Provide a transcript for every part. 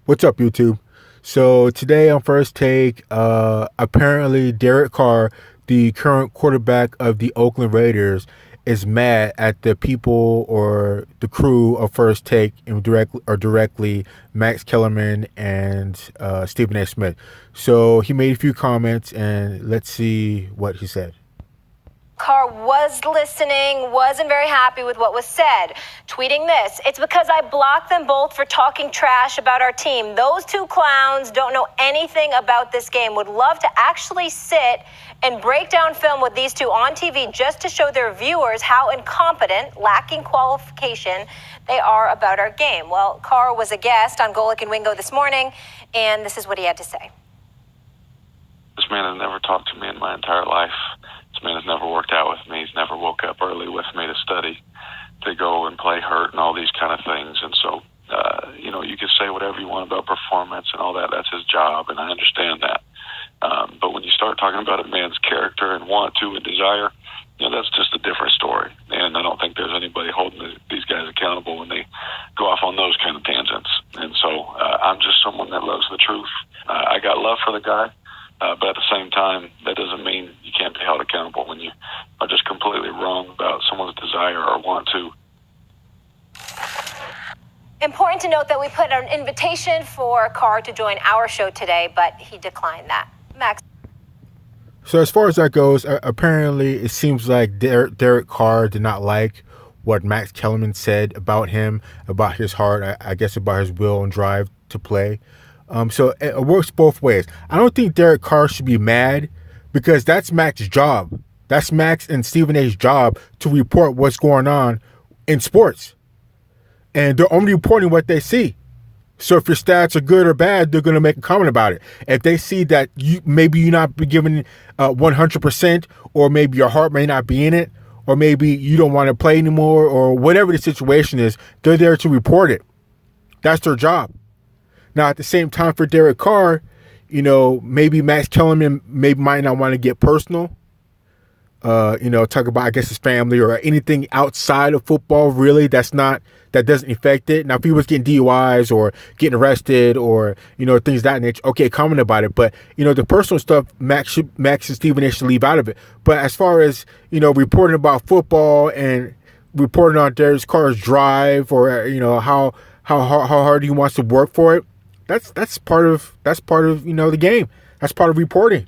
What's up, YouTube? So today on First Take, apparently Derek Carr, the current quarterback of the Oakland Raiders, is mad at the people or the crew of First Take, and directly Max Kellerman and Stephen A. Smith. So he made a few comments, and let's see what he said. Carr was listening, wasn't very happy with what was said. Tweeting this, "It's because I blocked them both for talking trash about our team. Those two clowns don't know anything about this game. Would love to actually sit and break down film with these two on TV just to show their viewers how incompetent, lacking qualification they are about our game." Well, Carr was a guest on Golic and Wingo this morning, and this is what he had to say. This man has never talked to me in my entire life. This man has never worked out with me. He's never woke up early with me to study, to go and play hurt and all these kind of things. And so, you can say whatever you want about performance and all that. That's his job, and I understand that. But when you start talking about a man's character and want to and desire, that's just a different story. And I don't think there's anybody holding these guys accountable when they go off on those kind of tangents. And so I'm just someone that loves the truth. I got love for the guy. But at the same time, that doesn't mean you can't be held accountable when you are just completely wrong about someone's desire or want to. Important to note that we put an invitation for Carr to join our show today, but he declined that. Max. So as far as that goes, apparently it seems like Derek Carr did not like what Max Kellerman said about him, about his heart, I guess about his will and drive to play. So it works both ways. I don't think Derek Carr should be mad because that's Max's job. That's Max and Stephen A's job to report what's going on in sports. And they're only reporting what they see. So if your stats are good or bad, they're going to make a comment about it. If they see that maybe you're not giving 100%, or maybe your heart may not be in it, or maybe you don't want to play anymore, or whatever the situation is, they're there to report it. That's their job. Now, at the same time, for Derek Carr, maybe Max Kellerman might not want to get personal. Talk about, I guess, his family or anything outside of football, really, that doesn't affect it. Now, if he was getting DUIs or getting arrested or, things of that nature, okay, comment about it. But, the personal stuff, Max and Stephen A should leave out of it. But as far as, reporting about football and reporting on Derek Carr's drive or, how hard he wants to work for it, that's part of the game. That's part of reporting.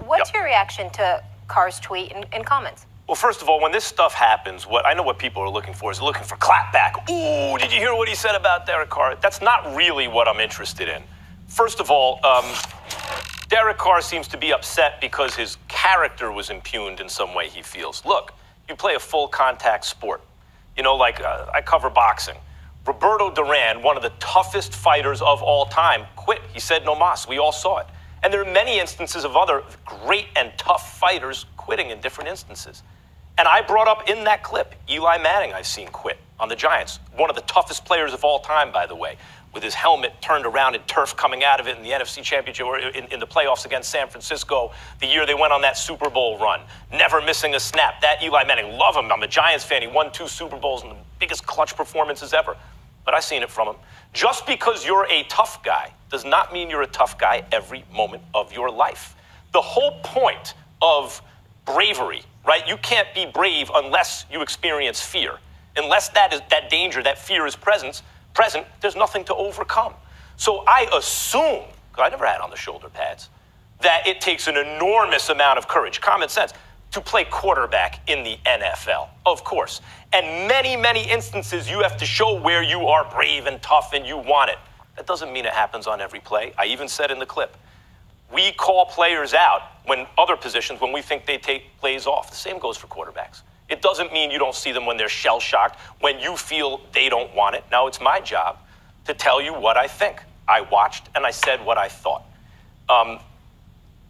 What's your reaction to Carr's tweet and comments? Well, first of all, when this stuff happens, what people are looking for is looking for clapback. Ooh, did you hear what he said about Derek Carr? That's not really what I'm interested in. First of all, Derek Carr seems to be upset because his character was impugned in some way, he feels. Look, you play a full contact sport. I cover boxing. Roberto Duran, one of the toughest fighters of all time, quit. He said no mas. We all saw it. And there are many instances of other great and tough fighters quitting in different instances. And I brought up in that clip, Eli Manning I've seen quit on the Giants. One of the toughest players of all time, by the way, with his helmet turned around and turf coming out of it in the NFC Championship or in the playoffs against San Francisco the year they went on that Super Bowl run. Never missing a snap. That Eli Manning, love him. I'm a Giants fan. He won 2 Super Bowls and the biggest clutch performances ever. But I've seen it from him. Just because you're a tough guy does not mean you're a tough guy every moment of your life. The whole point of bravery, right? You can't be brave unless you experience fear. Unless that danger, that fear is present, there's nothing to overcome. So I assume, because I never had on the shoulder pads, that it takes an enormous amount of courage, common sense, to play quarterback in the NFL, of course. And many, many instances, you have to show where you are brave and tough and you want it. That doesn't mean it happens on every play. I even said in the clip, we call players out when other positions, when we think they take plays off. The same goes for quarterbacks. It doesn't mean you don't see them when they're shell-shocked, when you feel they don't want it. Now, it's my job to tell you what I think. I watched and I said what I thought.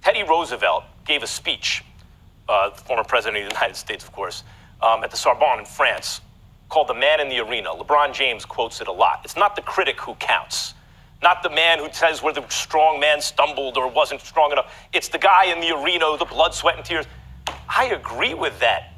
Teddy Roosevelt gave a speech, the former president of the United States, of course, at the Sorbonne in France, called The Man in the Arena. LeBron James quotes it a lot. It's not the critic who counts, not the man who says where the strong man stumbled or wasn't strong enough. It's the guy in the arena, the blood, sweat, and tears. I agree with that.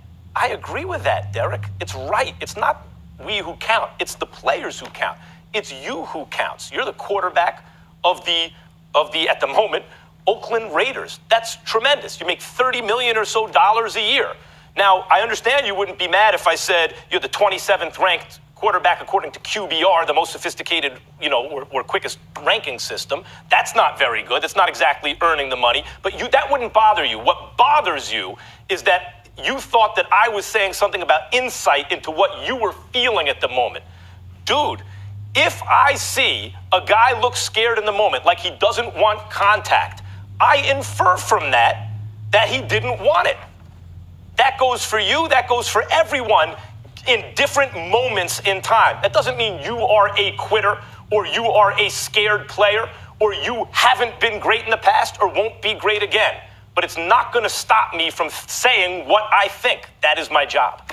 Derek. It's right. It's not we who count. It's the players who count. It's you who counts. You're the quarterback of the at the moment, Oakland Raiders. That's tremendous. You make $30 million or so a year. Now, I understand you wouldn't be mad if I said you're the 27th ranked quarterback according to QBR, the most sophisticated, or quickest ranking system. That's not very good. That's not exactly earning the money. But that wouldn't bother you. What bothers you is that you thought that I was saying something about insight into what you were feeling at the moment. Dude, if I see a guy look scared in the moment, like he doesn't want contact, I infer from that he didn't want it. That goes for you. That goes for everyone in different moments in time. That doesn't mean you are a quitter or you are a scared player or you haven't been great in the past or won't be great again. But it's not going to stop me from saying what I think. That is my job.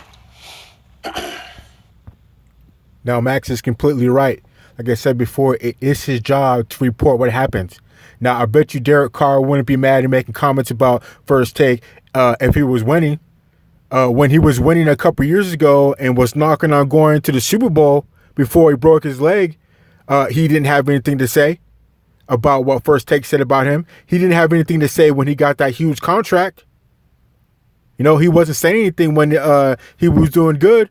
Now, Max is completely right. Like I said before, it is his job to report what happens. Now, I bet you Derek Carr wouldn't be mad at making comments about First Take if he was winning. When he was winning a couple years ago and was knocking on going to the Super Bowl before he broke his leg, he didn't have anything to say about what First Take said about him. He didn't have anything to say when he got that huge contract. He wasn't saying anything when he was doing good.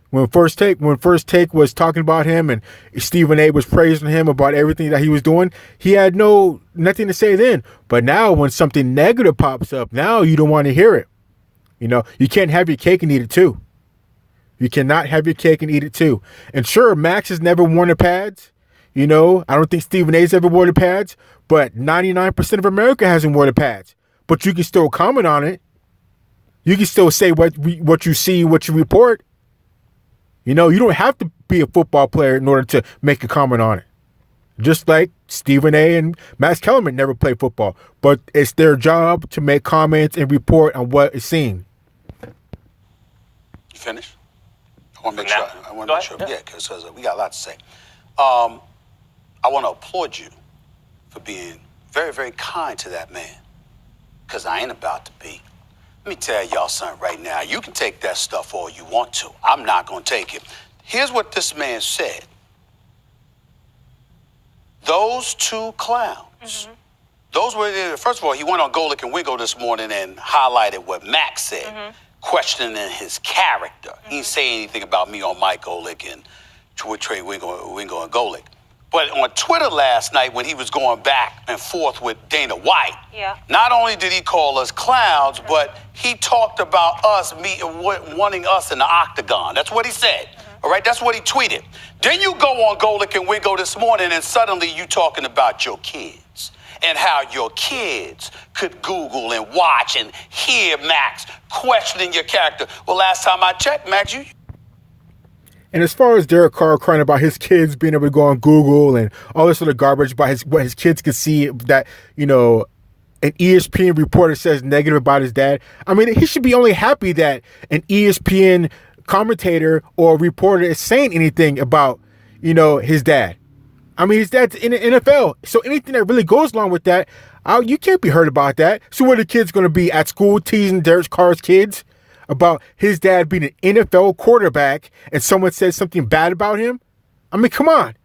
When First Take was talking about him and Stephen A was praising him about everything that he was doing, he had nothing to say then. But now when something negative pops up, now you don't want to hear it. You can't have your cake and eat it too. You cannot have your cake and eat it too. And sure, Max has never worn the pads. I don't think Stephen A's ever wore the pads, but 99% of America hasn't worn the pads. But you can still comment on it. You can still say what you see, what you report. You don't have to be a football player in order to make a comment on it. Just like Stephen A and Max Kellerman never played football, but it's their job to make comments and report on what is seen. You finished? I want to make sure. Yeah, because we got a lot to say. I want to applaud you for being very, very kind to that man, because I ain't about to be. Let me tell y'all something right now. You can take that stuff all you want to. I'm not going to take it. Here's what this man said. Those two clowns, those were, first of all, he went on Golick and Wingo this morning and highlighted what Max said, questioning his character. He didn't say anything about me on Mike Golick and Trey Wingo and Golick. But on Twitter last night, when he was going back and forth with Dana White, not only did he call us clowns, but he talked about us wanting us in the octagon. That's what he said. All right, that's what he tweeted. Then you go on Golick and Wingo this morning, and suddenly you talking about your kids and how your kids could Google and watch and hear Max questioning your character. Well, last time I checked, Max, you. And as far as Derek Carr crying about his kids being able to go on Google and all this other garbage about what his kids can see that, an ESPN reporter says negative about his dad. I mean, he should be only happy that an ESPN commentator or reporter is saying anything about, his dad. I mean, his dad's in the NFL. So anything that really goes along with that, you can't be hurt about that. So where are the kids going to be at school teasing Derek Carr's kids about his dad being an NFL quarterback and someone says something bad about him? I mean, come on.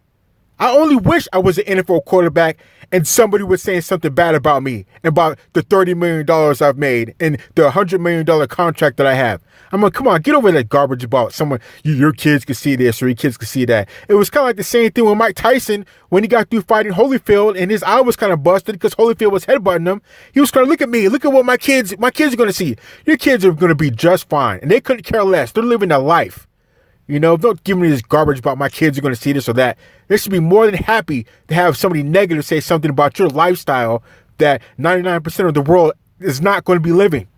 I only wish I was an NFL quarterback and somebody was saying something bad about me and about the $30 million I've made and the $100 million contract that I have. I'm like, come on, get over that garbage about someone, your kids can see this or your kids can see that. It was kind of like the same thing with Mike Tyson when he got through fighting Holyfield and his eye was kind of busted because Holyfield was headbutting him. He was kind of, look at me, look at what my kids are going to see. Your kids are going to be just fine. And they couldn't care less. They're living their life. Don't give me this garbage about my kids are going to see this or that. They should be more than happy to have somebody negative say something about your lifestyle that 99% of the world is not going to be living.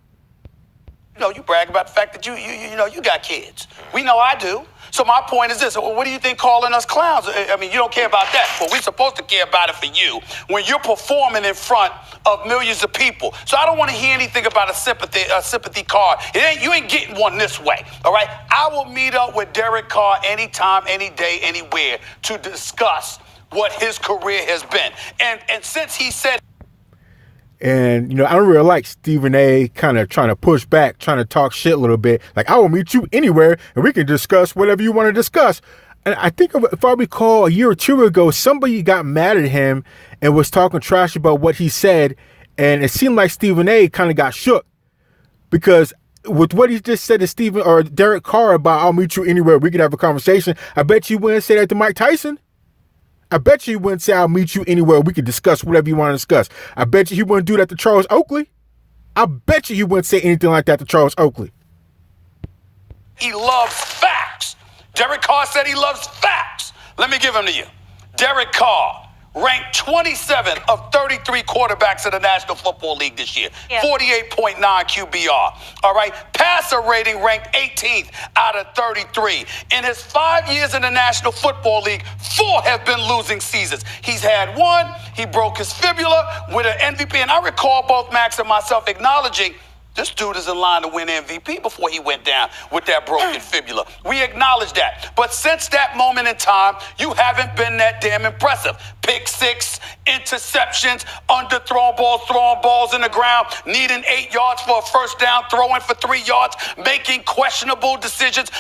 You brag about the fact that you got kids. We know I do. So my point is this. What do you think calling us clowns? I mean, you don't care about that. But we're supposed to care about it for you when you're performing in front of millions of people. So I don't want to hear anything about a sympathy card. You ain't getting one this way, all right? I will meet up with Derek Carr anytime, any day, anywhere to discuss what his career has been. And since he said... And, I don't really like Stephen A kind of trying to push back, trying to talk shit a little bit. Like, I will meet you anywhere and we can discuss whatever you want to discuss. And I think if I recall, a year or two ago, somebody got mad at him and was talking trash about what he said, and it seemed like Stephen A. kind of got shook because with what he just said to Stephen or Dereck Carr about "I'll meet you anywhere, we could have a conversation." I bet you wouldn't say that to Mike Tyson. I bet you wouldn't say "I'll meet you anywhere, we could discuss whatever you want to discuss." I bet you he wouldn't do that to Charles Oakley. I bet you he wouldn't say anything like that to Charles Oakley. He loves facts. Dereck Carr said he loves facts. Let me give them to you. Dereck Carr ranked 27 of 33 quarterbacks in the National Football League this year. Yeah. 48.9 QBR. All right. Passer rating ranked 18th out of 33. In his 5 years in the National Football League, 4 have been losing seasons. He's had one. He broke his fibula with an MVP. And I recall both Max and myself acknowledging this dude is in line to win MVP before he went down with that broken fibula. We acknowledge that. But since that moment in time, you haven't been that damn impressive. Pick 6, interceptions, underthrown balls, throwing balls in the ground, needing 8 yards for a first down, throwing for 3 yards, making questionable decisions.